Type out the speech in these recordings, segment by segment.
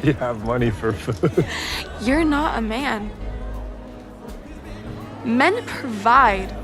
we have money for food. You're not a man. Men provide.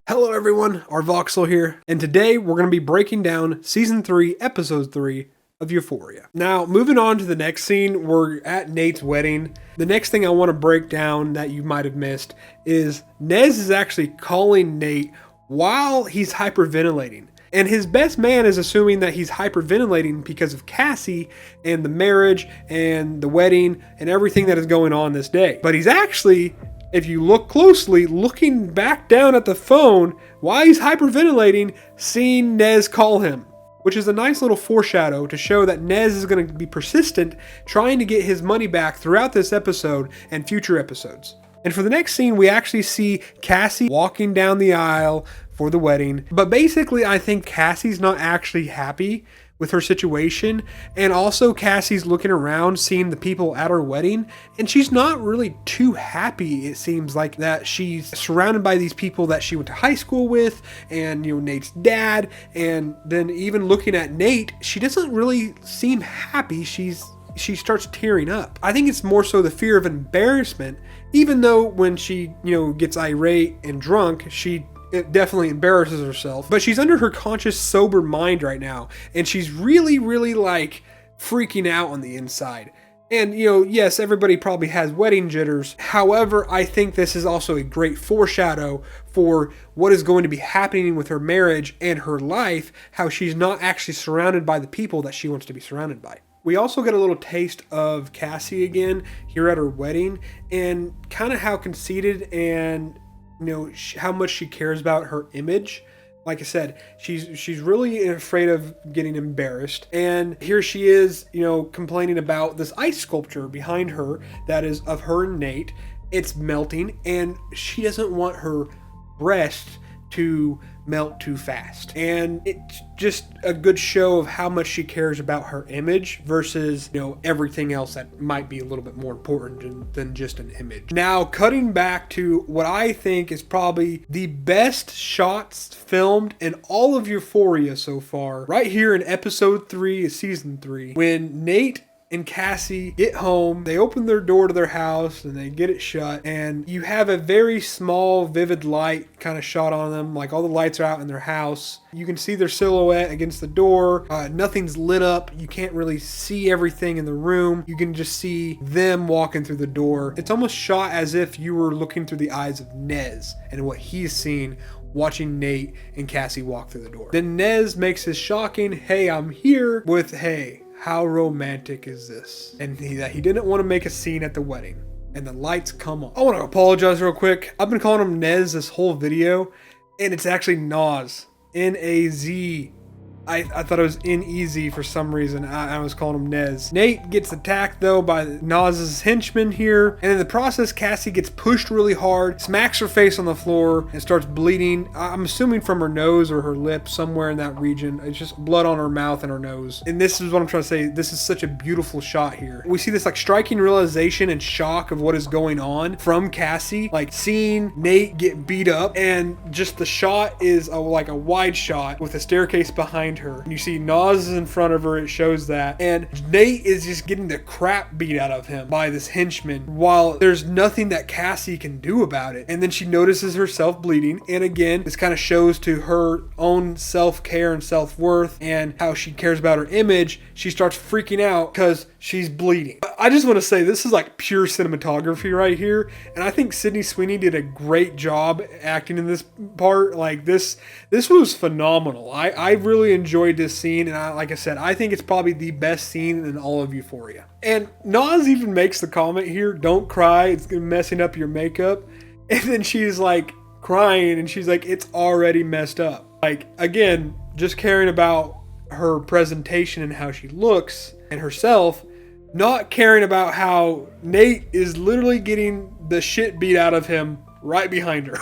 Hello everyone, Arvoxil here, and today we're going to be breaking down Season 3, Episode 3 of Euphoria. Now, moving on to the next scene, we're at Nate's wedding. The next thing I want to break down that you might have missed is Nez is actually calling Nate while he's hyperventilating. And his best man is assuming that he's hyperventilating because of Cassie and the marriage and the wedding and everything that is going on this day. But he's actually, if you look closely, looking back down at the phone while he's hyperventilating, seeing Nez call him, which is a nice little foreshadow to show that Nez is going to be persistent, trying to get his money back throughout this episode and future episodes. And for the next scene, we actually see Cassie walking down the aisle for the wedding. But basically, I think Cassie's not actually happy with her situation. And also Cassie's looking around, seeing the people at her wedding, and she's not really too happy. It seems like that she's surrounded by these people that she went to high school with, and Nate's dad. And then even looking at Nate, she doesn't really seem happy. She starts tearing up. I think it's more so the fear of embarrassment, even though when she, gets irate and drunk, it definitely embarrasses herself. But she's under her conscious, sober mind right now, and she's really, really freaking out on the inside. And, yes, everybody probably has wedding jitters. However, I think this is also a great foreshadow for what is going to be happening with her marriage and her life, how she's not actually surrounded by the people that she wants to be surrounded by. We also get a little taste of Cassie again here at her wedding, and kind of how conceited and how much she cares about her image. Like I said, she's really afraid of getting embarrassed. And here she is, complaining about this ice sculpture behind her that is of her and Nate. It's melting, and she doesn't want her breasts to melt too fast. And it's just a good show of how much she cares about her image versus, everything else that might be a little bit more important than just an image. Now, cutting back to what I think is probably the best shots filmed in all of Euphoria so far, right here in Episode 3 of Season 3, when Nate and Cassie get home, they open their door to their house and they get it shut, and you have a very small, vivid light kind of shot on them, like all the lights are out in their house. You can see their silhouette against the door. Nothing's lit up. You can't really see everything in the room. You can just see them walking through the door. It's almost shot as if you were looking through the eyes of Nez and what he's seen watching Nate and Cassie walk through the door. Then Nez makes his shocking, "Hey, I'm here," with, "Hey, how romantic is this?" And that he didn't want to make a scene at the wedding. And the lights come on. I want to apologize real quick. I've been calling him Nez this whole video, and it's actually Naz. N-A-Z. I thought it was N-E-Z for some reason. I was calling him Nez. Nate gets attacked though by Naz's henchmen here. And in the process, Cassie gets pushed really hard, smacks her face on the floor, and starts bleeding. I'm assuming from her nose or her lip, somewhere in that region. It's just blood on her mouth and her nose. And this is what I'm trying to say. This is such a beautiful shot here. We see this striking realization and shock of what is going on from Cassie. Seeing Nate get beat up, and just the shot is a wide shot with a staircase behind her. And you see Naz is in front of her, it shows that. And Nate is just getting the crap beat out of him by this henchman, while there's nothing that Cassie can do about it. And then she notices herself bleeding. And again, this kind of shows to her own self-care and self-worth and how she cares about her image. She starts freaking out because she's bleeding. I just want to say, this is pure cinematography right here. And I think Sydney Sweeney did a great job acting in this part. This was phenomenal. I really enjoyed this scene, and like I said, I think it's probably the best scene in all of Euphoria. And Naz even makes the comment here, "Don't cry, it's messing up your makeup." And then she's crying, and she's like, "It's already messed up." Again, just caring about her presentation and how she looks and herself, not caring about how Nate is literally getting the shit beat out of him right behind her.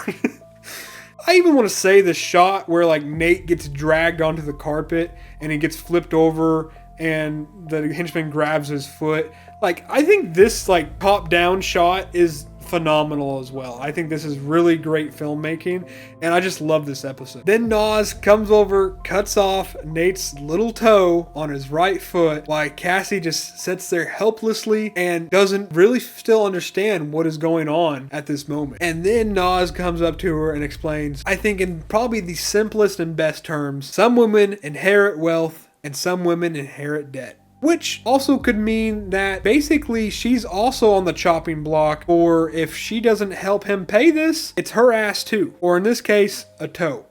I even want to say the shot where Nate gets dragged onto the carpet and he gets flipped over and the henchman grabs his foot. I think this top down shot is phenomenal as well. I think this is really great filmmaking, and I just love this episode. Then Nas comes over, cuts off Nate's little toe on his right foot, while Cassie just sits there helplessly and doesn't really still understand what is going on at this moment. And then Nas comes up to her and explains, I think in probably the simplest and best terms, some women inherit wealth and some women inherit debt. Which also could mean that basically she's also on the chopping block, or if she doesn't help him pay this, it's her ass too. Or in this case, a toe.